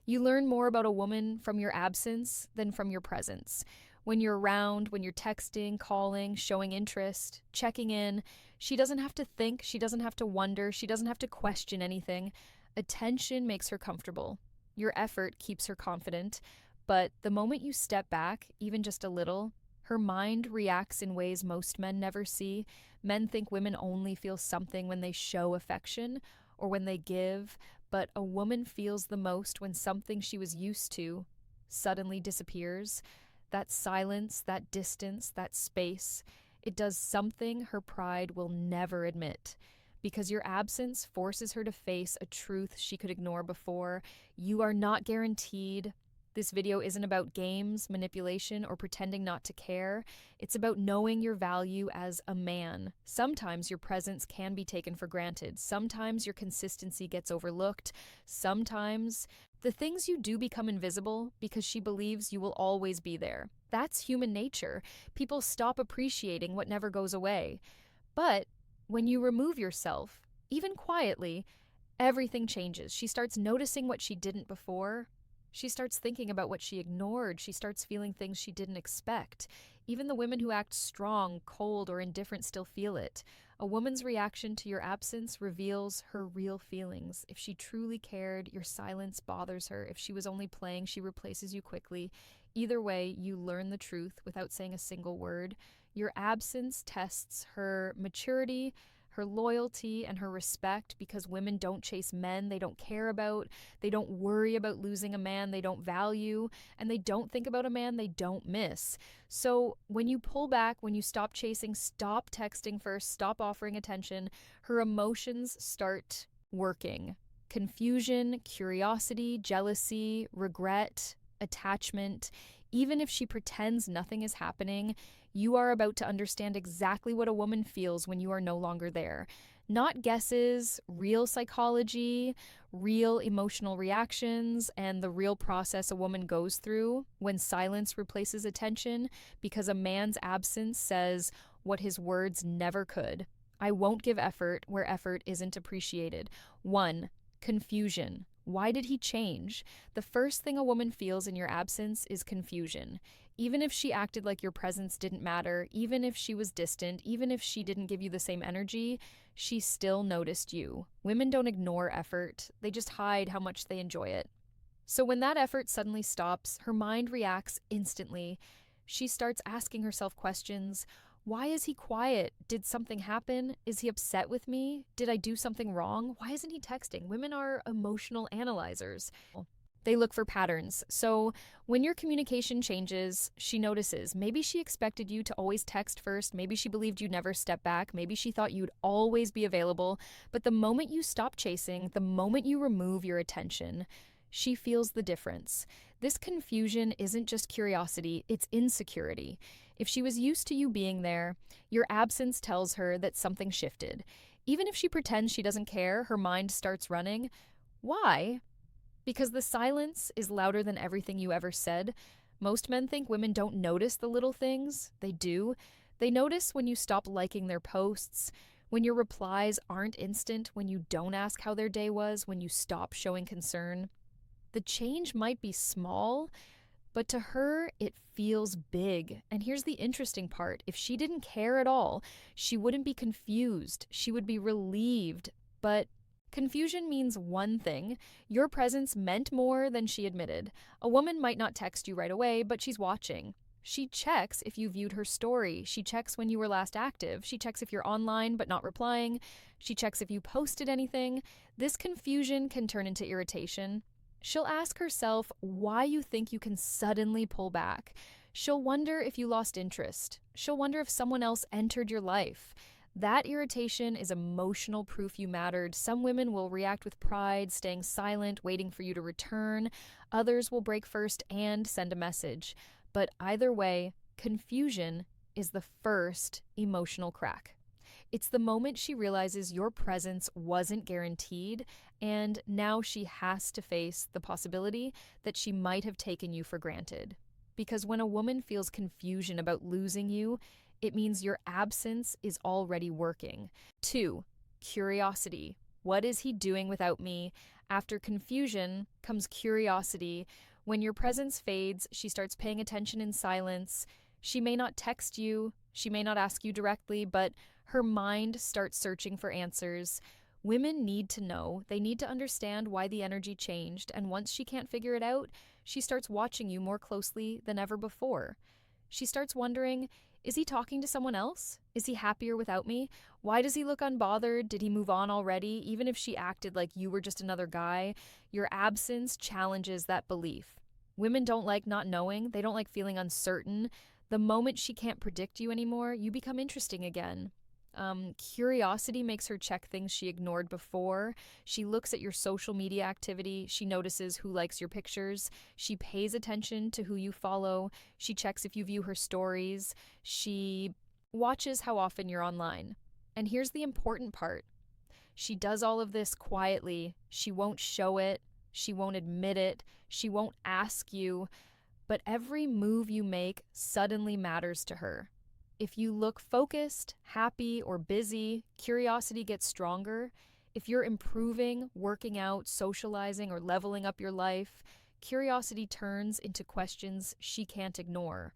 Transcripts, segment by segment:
You learn more about a woman from your absence than from your presence. When you're around, when you're texting, calling, showing interest, checking in, she doesn't have to think, she doesn't have to wonder, she doesn't have to question anything. Attention makes her comfortable. Your effort keeps her confident. But the moment you step back, even just a little, her mind reacts in ways most men never see. Men think women only feel something when they show affection or when they give, but a woman feels the most when something she was used to suddenly disappears. That silence, that distance, that space, it does something her pride will never admit. Because your absence forces her to face a truth she could ignore before. You are not guaranteed. This video isn't about games, manipulation, or pretending not to care. It's about knowing your value as a man. Sometimes your presence can be taken for granted. Sometimes your consistency gets overlooked. Sometimes the things you do become invisible because she believes you will always be there. That's human nature. People stop appreciating what never goes away. But when you remove yourself, even quietly, everything changes. She starts noticing what she didn't before. She starts thinking about what she ignored. She starts feeling things she didn't expect. Even the women who act strong, cold, or indifferent still feel it. A woman's reaction to your absence reveals her real feelings. If she truly cared, your silence bothers her. If she was only playing, she replaces you quickly. Either way, you learn the truth without saying a single word. Your absence tests her maturity, her loyalty, and her respect, because women don't chase men they don't care about, they don't worry about losing a man they don't value, and they don't think about a man they don't miss. So when you pull back, when you stop chasing, stop texting first, stop offering attention, her emotions start working. Confusion, curiosity, jealousy, regret, attachment. Even if she pretends nothing is happening, you are about to understand exactly what a woman feels when you are no longer there. Not guesses, real psychology, real emotional reactions, and the real process a woman goes through when silence replaces attention, because a man's absence says what his words never could. I won't give effort where effort isn't appreciated. 1. Confusion. Why did he change? The first thing a woman feels in your absence is confusion. Even if she acted like your presence didn't matter, even if she was distant, even if she didn't give you the same energy, she still noticed you. Women don't ignore effort, they just hide how much they enjoy it. So when that effort suddenly stops, her mind reacts instantly. She starts asking herself questions. Why is he quiet? Did something happen? Is he upset with me? Did I do something wrong? Why isn't he texting? Women are emotional analyzers. They look for patterns. So when your communication changes, she notices. Maybe she expected you to always text first. Maybe she believed you'd never step back. Maybe she thought you'd always be available. But the moment you stop chasing, the moment you remove your attention, she feels the difference. This confusion isn't just curiosity, it's insecurity. If she was used to you being there, your absence tells her that something shifted. Even if she pretends she doesn't care, her mind starts running. Why? Because the silence is louder than everything you ever said. Most men think women don't notice the little things. They do. They notice when you stop liking their posts, when your replies aren't instant, when you don't ask how their day was, when you stop showing concern. The change might be small, but to her, it feels big. And here's the interesting part. If she didn't care at all, she wouldn't be confused. She would be relieved. But confusion means one thing. Your presence meant more than she admitted. A woman might not text you right away, but she's watching. She checks if you viewed her story. She checks when you were last active. She checks if you're online but not replying. She checks if you posted anything. This confusion can turn into irritation. She'll ask herself why you think you can suddenly pull back. She'll wonder if you lost interest. She'll wonder if someone else entered your life. That irritation is emotional proof you mattered. Some women will react with pride, staying silent, waiting for you to return. Others will break first and send a message. But either way, confusion is the first emotional crack. It's the moment she realizes your presence wasn't guaranteed, and now she has to face the possibility that she might have taken you for granted. Because when a woman feels confusion about losing you, it means your absence is already working. 2. Curiosity. What is he doing without me? After confusion comes curiosity. When your presence fades, she starts paying attention in silence. She may not text you, she may not ask you directly, but her mind starts searching for answers. Women need to know, they need to understand why the energy changed, and once she can't figure it out, she starts watching you more closely than ever before. She starts wondering, is he talking to someone else? Is he happier without me? Why does he look unbothered? Did he move on already? Even if she acted like you were just another guy, your absence challenges that belief. Women don't like not knowing, they don't like feeling uncertain. The moment she can't predict you anymore, you become interesting again. Curiosity makes her check things she ignored before. She looks at your social media activity. She notices who likes your pictures. She pays attention to who you follow. She checks if you view her stories. She watches how often you're online. And here's the important part. She does all of this quietly. She won't show it. She won't admit it. She won't ask you. But every move you make suddenly matters to her. If you look focused, happy, or busy, curiosity gets stronger. If you're improving, working out, socializing, or leveling up your life, curiosity turns into questions she can't ignore.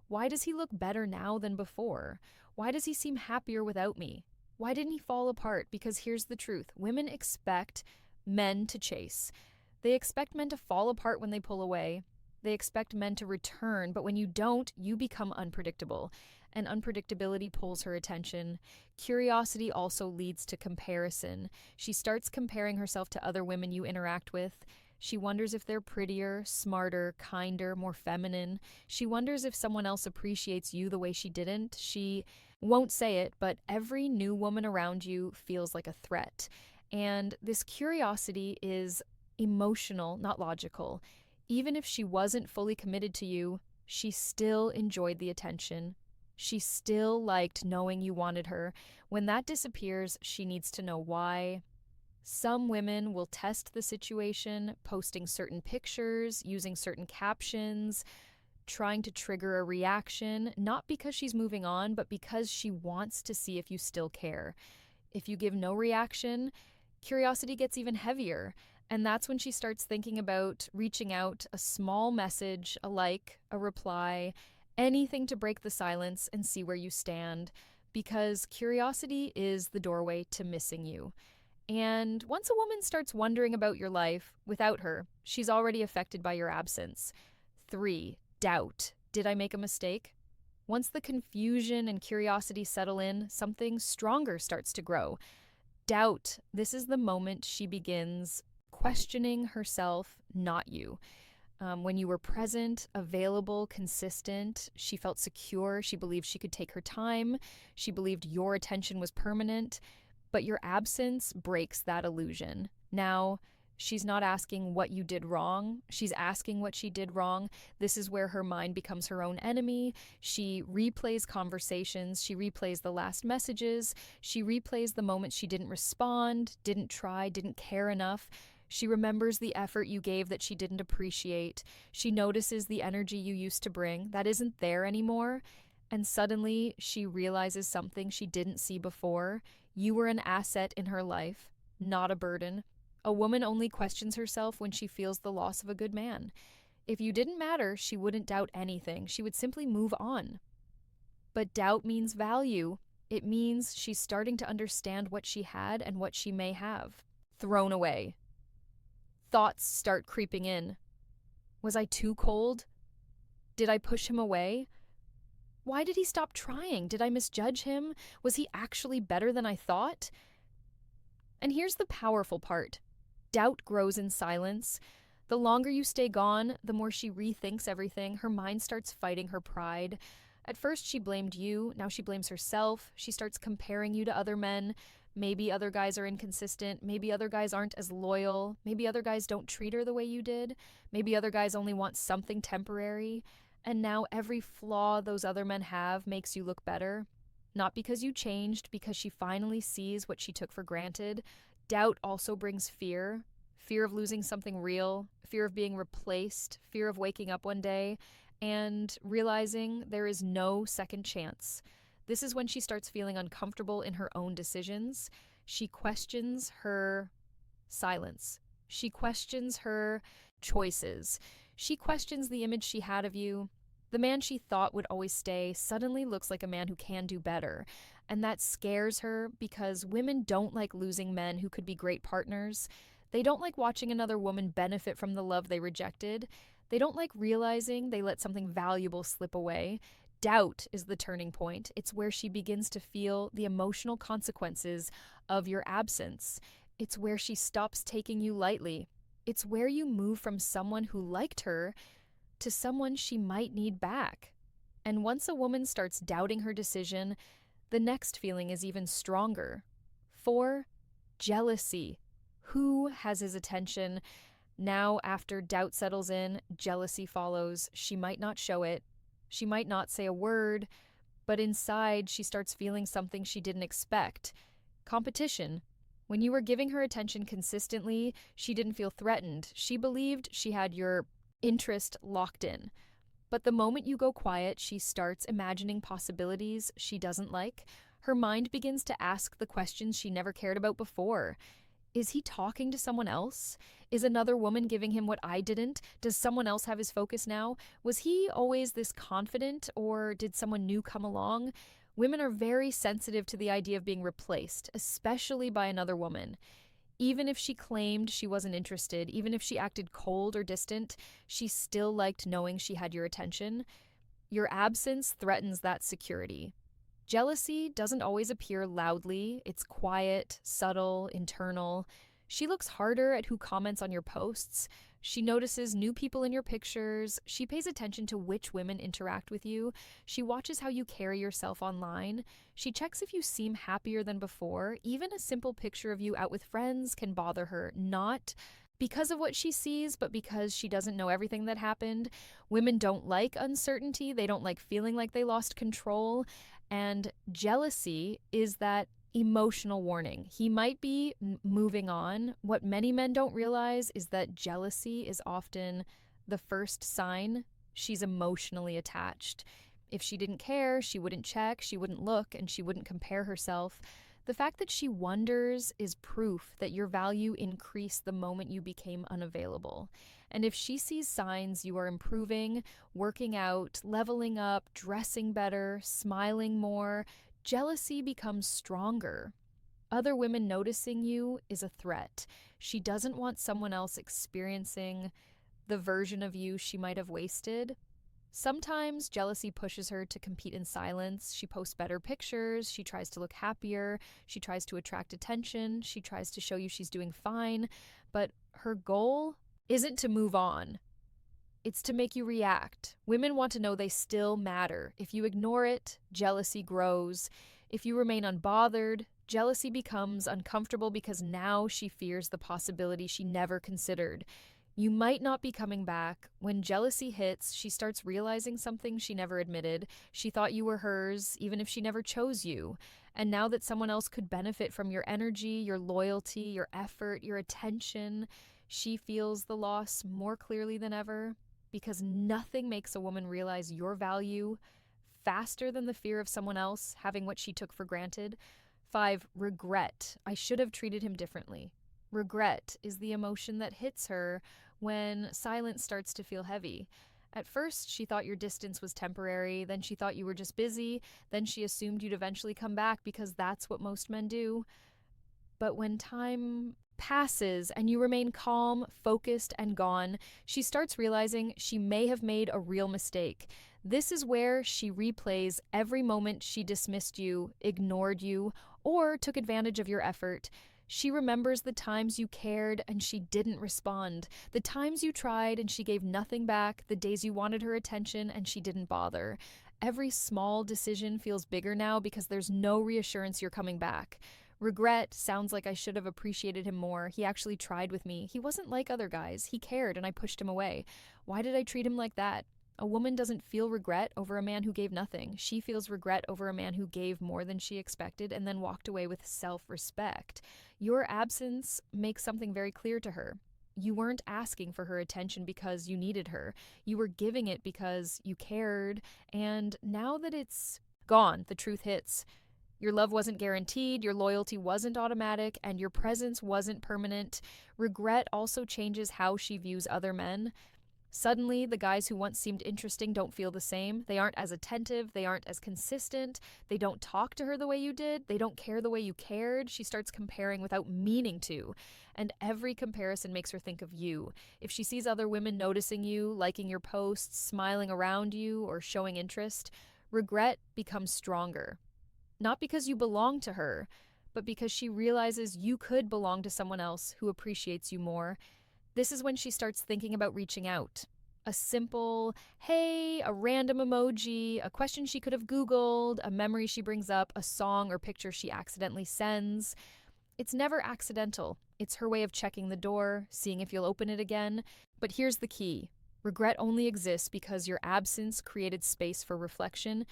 Why does he look better now than before? Why does he seem happier without me? Why didn't he fall apart? Because here's the truth. Women expect men to chase. They expect men to fall apart when they pull away. They expect men to return, but when you don't, you become unpredictable. And unpredictability pulls her attention. Curiosity also leads to comparison. She starts comparing herself to other women you interact with. She wonders if they're prettier, smarter, kinder, more feminine. She wonders if someone else appreciates you the way she didn't. She won't say it, but every new woman around you feels like a threat. And this curiosity is emotional, not logical. Even if she wasn't fully committed to you, she still enjoyed the attention. She still liked knowing you wanted her. When that disappears, she needs to know why. Some women will test the situation, posting certain pictures, using certain captions, trying to trigger a reaction, not because she's moving on, but because she wants to see if you still care. If you give no reaction, curiosity gets even heavier. And that's when she starts thinking about reaching out, a small message, a like, a reply, anything to break the silence and see where you stand, because curiosity is the doorway to missing you. And once a woman starts wondering about your life, without her, she's already affected by your absence. 3. Doubt. Did I make a mistake? Once the confusion and curiosity settle in, something stronger starts to grow. Doubt. This is the moment she begins questioning herself, not you. When you were present, available, consistent, she felt secure. She believed she could take her time. She believed your attention was permanent. But your absence breaks that illusion. Now, she's not asking what you did wrong. She's asking what she did wrong. This is where her mind becomes her own enemy. She replays conversations. She replays the last messages. She replays the moments she didn't respond, didn't try, didn't care enough. She remembers the effort you gave that she didn't appreciate. She notices the energy you used to bring that isn't there anymore. And suddenly, she realizes something she didn't see before. You were an asset in her life, not a burden. A woman only questions herself when she feels the loss of a good man. If you didn't matter, she wouldn't doubt anything. She would simply move on. But doubt means value. It means she's starting to understand what she had and what she may have. Thrown away. Thoughts start creeping in. Was I too cold? Did I push him away? Why did he stop trying? Did I misjudge him? Was he actually better than I thought? And here's the powerful part. Doubt grows in silence. The longer you stay gone, the more she rethinks everything. Her mind starts fighting her pride. At first she blamed you, now she blames herself. She starts comparing you to other men. Maybe other guys are inconsistent. Maybe other guys aren't as loyal. Maybe other guys don't treat her the way you did. Maybe other guys only want something temporary. And now every flaw those other men have makes you look better. Not because you changed, because she finally sees what she took for granted. Doubt also brings fear. Fear of losing something real, fear of being replaced, fear of waking up one day, and realizing there is no second chance. This is when she starts feeling uncomfortable in her own decisions. She questions her silence. She questions her choices. She questions the image she had of you. The man she thought would always stay suddenly looks like a man who can do better. And that scares her because women don't like losing men who could be great partners. They don't like watching another woman benefit from the love they rejected. They don't like realizing they let something valuable slip away. Doubt is the turning point. It's where she begins to feel the emotional consequences of your absence. It's where she stops taking you lightly. It's where you move from someone who liked her to someone she might need back. And once a woman starts doubting her decision, the next feeling is even stronger. 4. Jealousy. Who has his attention? Now, after doubt settles in, jealousy follows. She might not show it. She might not say a word, but inside she starts feeling something she didn't expect. Competition. When you were giving her attention consistently, she didn't feel threatened. She believed she had your interest locked in. But the moment you go quiet, she starts imagining possibilities she doesn't like. Her mind begins to ask the questions she never cared about before. Is he talking to someone else? Is another woman giving him what I didn't? Does someone else have his focus now? Was he always this confident, or did someone new come along? Women are very sensitive to the idea of being replaced, especially by another woman. Even if she claimed she wasn't interested, even if she acted cold or distant, she still liked knowing she had your attention. Your absence threatens that security. Jealousy doesn't always appear loudly. It's quiet, subtle, internal. She looks harder at who comments on your posts. She notices new people in your pictures. She pays attention to which women interact with you. She watches how you carry yourself online. She checks if you seem happier than before. Even a simple picture of you out with friends can bother her, not because of what she sees, but because she doesn't know everything that happened. Women don't like uncertainty. They don't like feeling like they lost control. And jealousy is that emotional warning. He might be moving on. What many men don't realize is that jealousy is often the first sign she's emotionally attached. If she didn't care, she wouldn't check, she wouldn't look, and she wouldn't compare herself. The fact that she wonders is proof that your value increased the moment you became unavailable. And if she sees signs you are improving, working out, leveling up, dressing better, smiling more, jealousy becomes stronger. Other women noticing you is a threat. She doesn't want someone else experiencing the version of you she might have wasted. Sometimes jealousy pushes her to compete in silence. She posts better pictures. She tries to look happier. She tries to attract attention. She tries to show you she's doing fine. But her goal isn't to move on. It's to make you react. Women want to know they still matter. If you ignore it, jealousy grows. If you remain unbothered, jealousy becomes uncomfortable because now she fears the possibility she never considered. You might not be coming back. When jealousy hits, she starts realizing something she never admitted. She thought you were hers, even if she never chose you. And now that someone else could benefit from your energy, your loyalty, your effort, your attention, she feels the loss more clearly than ever. Because nothing makes a woman realize your value faster than the fear of someone else having what she took for granted. 5. Regret. I should have treated him differently. Regret is the emotion that hits her when silence starts to feel heavy. At first, she thought your distance was temporary, then she thought you were just busy, then she assumed you'd eventually come back because that's what most men do. But when time passes and you remain calm, focused, and gone, she starts realizing she may have made a real mistake. This is where she replays every moment she dismissed you, ignored you, or took advantage of your effort. She remembers the times you cared and she didn't respond, the times you tried and she gave nothing back, the days you wanted her attention and she didn't bother. Every small decision feels bigger now because there's no reassurance you're coming back. Regret sounds like I should have appreciated him more. He actually tried with me. He wasn't like other guys. He cared and I pushed him away. Why did I treat him like that? A woman doesn't feel regret over a man who gave nothing. She feels regret over a man who gave more than she expected and then walked away with self-respect. Your absence makes something very clear to her. You weren't asking for her attention because you needed her. You were giving it because you cared. And now that it's gone, the truth hits. Your love wasn't guaranteed, your loyalty wasn't automatic, and your presence wasn't permanent. Regret also changes how she views other men. Suddenly, the guys who once seemed interesting don't feel the same. They aren't as attentive. They aren't as consistent. They don't talk to her the way you did. They don't care the way you cared. She starts comparing without meaning to. And every comparison makes her think of you. If she sees other women noticing you, liking your posts, smiling around you, or showing interest, regret becomes stronger. Not because you belong to her, but because she realizes you could belong to someone else who appreciates you more. This is when she starts thinking about reaching out. A simple, hey, a random emoji, a question she could have Googled, a memory she brings up, a song or picture she accidentally sends. It's never accidental. It's her way of checking the door, seeing if you'll open it again. But here's the key. Regret only exists because your absence created space for reflection.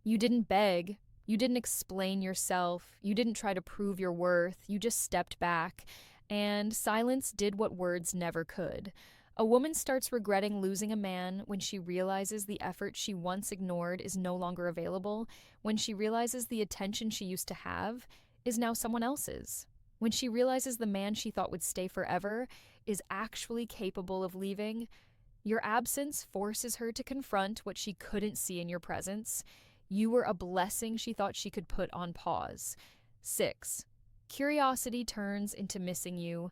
You didn't beg. You didn't explain yourself. You didn't try to prove your worth. You just stepped back. And silence did what words never could. A woman starts regretting losing a man when she realizes the effort she once ignored is no longer available, when she realizes the attention she used to have is now someone else's, when she realizes the man she thought would stay forever is actually capable of leaving. Your absence forces her to confront what she couldn't see in your presence. You were a blessing she thought she could put on pause. 6. Curiosity turns into missing you.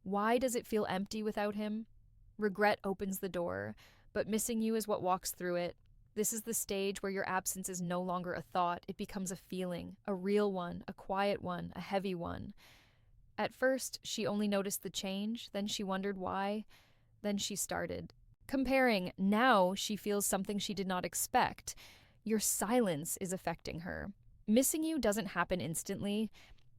Why does it feel empty without him? Regret opens the door, but missing you is what walks through it. This is the stage where your absence is no longer a thought. It becomes a feeling, a real one, a quiet one, a heavy one. At first, she only noticed the change, then she wondered why, then she started comparing. Now she feels something she did not expect. Your silence is affecting her. Missing you doesn't happen instantly.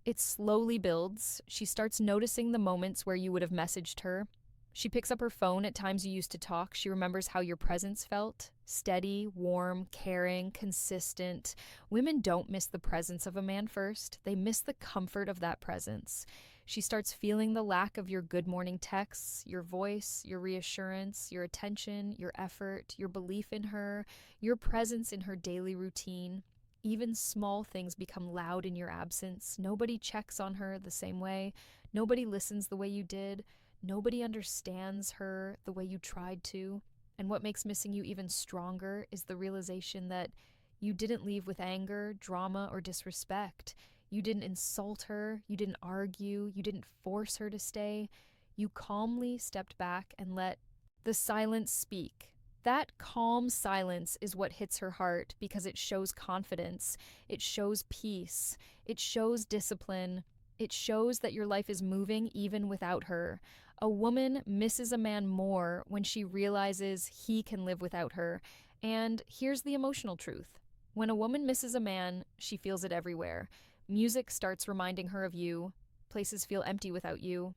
It slowly builds. She starts noticing the moments where you would have messaged her. She picks up her phone at times you used to talk. She remembers how your presence felt. Steady, warm, caring, consistent. Women don't miss the presence of a man first. They miss the comfort of that presence. She starts feeling the lack of your good morning texts, your voice, your reassurance, your attention, your effort, your belief in her, your presence in her daily routine. Even small things become loud in your absence. Nobody checks on her the same way. Nobody listens the way you did. Nobody understands her the way you tried to. And what makes missing you even stronger is the realization that you didn't leave with anger, drama, or disrespect. You didn't insult her. You didn't argue. You didn't force her to stay. You calmly stepped back and let the silence speak. That calm silence is what hits her heart because it shows confidence, it shows peace, it shows discipline, it shows that your life is moving even without her. A woman misses a man more when she realizes he can live without her. And here's the emotional truth. When a woman misses a man, she feels it everywhere. Music starts reminding her of you. Places feel empty without you.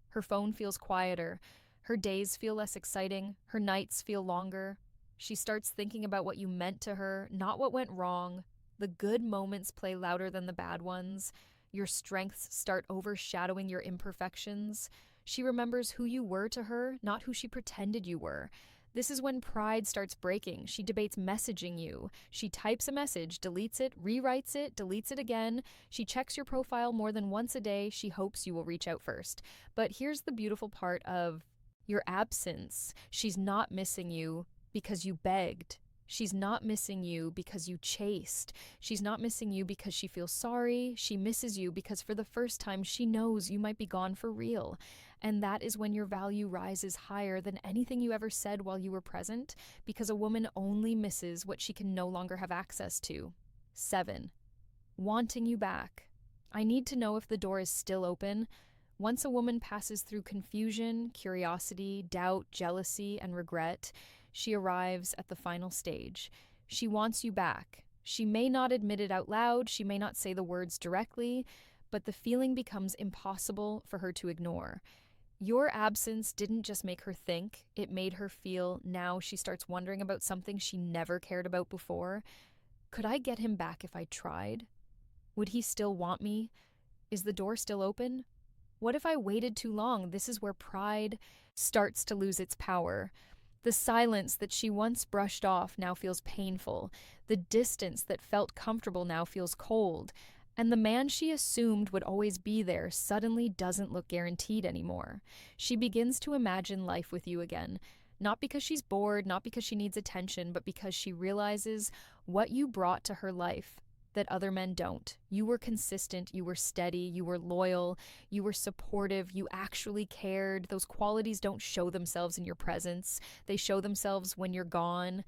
Her phone feels quieter. Her days feel less exciting. Her nights feel longer. She starts thinking about what you meant to her, not what went wrong. The good moments play louder than the bad ones. Your strengths start overshadowing your imperfections. She remembers who you were to her, not who she pretended you were. This is when pride starts breaking. She debates messaging you. She types a message, deletes it, rewrites it, deletes it again. She checks your profile more than once a day. She hopes you will reach out first. But here's the beautiful part of your absence. She's not missing you because you begged. She's not missing you because you chased. She's not missing you because she feels sorry. She misses you because for the first time she knows you might be gone for real. And that is when your value rises higher than anything you ever said while you were present, because a woman only misses what she can no longer have access to. 7. Wanting you back. I need to know if the door is still open. Once a woman passes through confusion, curiosity, doubt, jealousy, and regret, she arrives at the final stage. She wants you back. She may not admit it out loud, she may not say the words directly, but the feeling becomes impossible for her to ignore. Your absence didn't just make her think, it made her feel. Now she starts wondering about something she never cared about before. Could I get him back if I tried? Would he still want me? Is the door still open? What if I waited too long? This is where pride starts to lose its power. The silence that she once brushed off now feels painful. The distance that felt comfortable now feels cold. And the man she assumed would always be there suddenly doesn't look guaranteed anymore. She begins to imagine life with you again, not because she's bored, not because she needs attention, but because she realizes what you brought to her life that other men don't. You were consistent, you were steady, you were loyal, you were supportive, you actually cared. Those qualities don't show themselves in your presence, they show themselves when you're gone.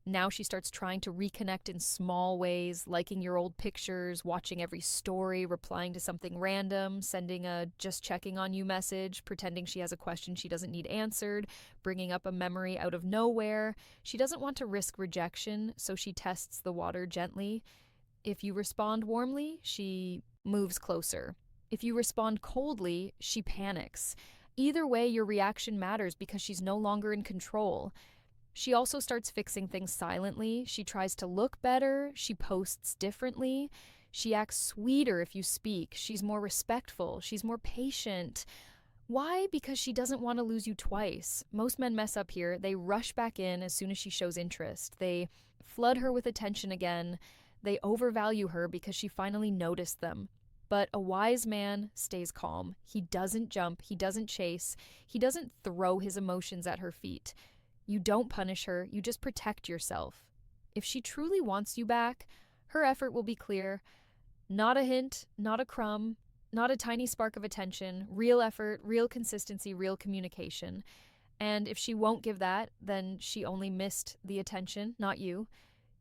Now she starts trying to reconnect in small ways, liking your old pictures, watching every story, replying to something random, sending a just checking on you message, pretending she has a question she doesn't need answered, bringing up a memory out of nowhere. She doesn't want to risk rejection, so she tests the water gently. If you respond warmly, she moves closer. If you respond coldly, she panics. Either way, your reaction matters because she's no longer in control. She also starts fixing things silently. She tries to look better. She posts differently. She acts sweeter if you speak. She's more respectful. She's more patient. Why? Because she doesn't want to lose you twice. Most men mess up here. They rush back in as soon as she shows interest. They flood her with attention again. They overvalue her because she finally noticed them. But a wise man stays calm. He doesn't jump. He doesn't chase. He doesn't throw his emotions at her feet. You don't punish her, you just protect yourself. If she truly wants you back, her effort will be clear. Not a hint, not a crumb, not a tiny spark of attention, real effort, real consistency, real communication. And if she won't give that, then she only missed the attention, not you.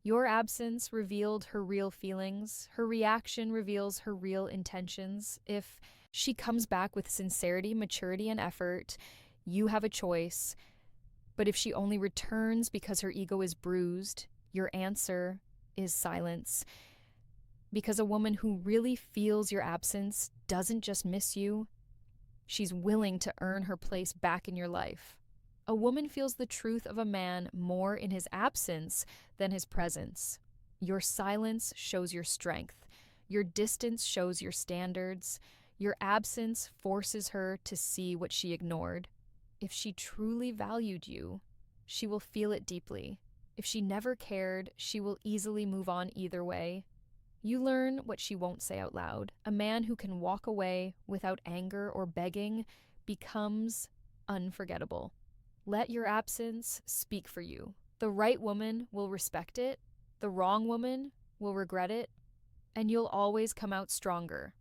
Your absence revealed her real feelings. Her reaction reveals her real intentions. If she comes back with sincerity, maturity, and effort, you have a choice. But if she only returns because her ego is bruised, your answer is silence. Because a woman who really feels your absence doesn't just miss you, she's willing to earn her place back in your life. A woman feels the truth of a man more in his absence than his presence. Your silence shows your strength. Your distance shows your standards. Your absence forces her to see what she ignored. If she truly valued you, she will feel it deeply. If she never cared, she will easily move on either way. You learn what she won't say out loud. A man who can walk away without anger or begging becomes unforgettable. Let your absence speak for you. The right woman will respect it, the wrong woman will regret it, and you'll always come out stronger.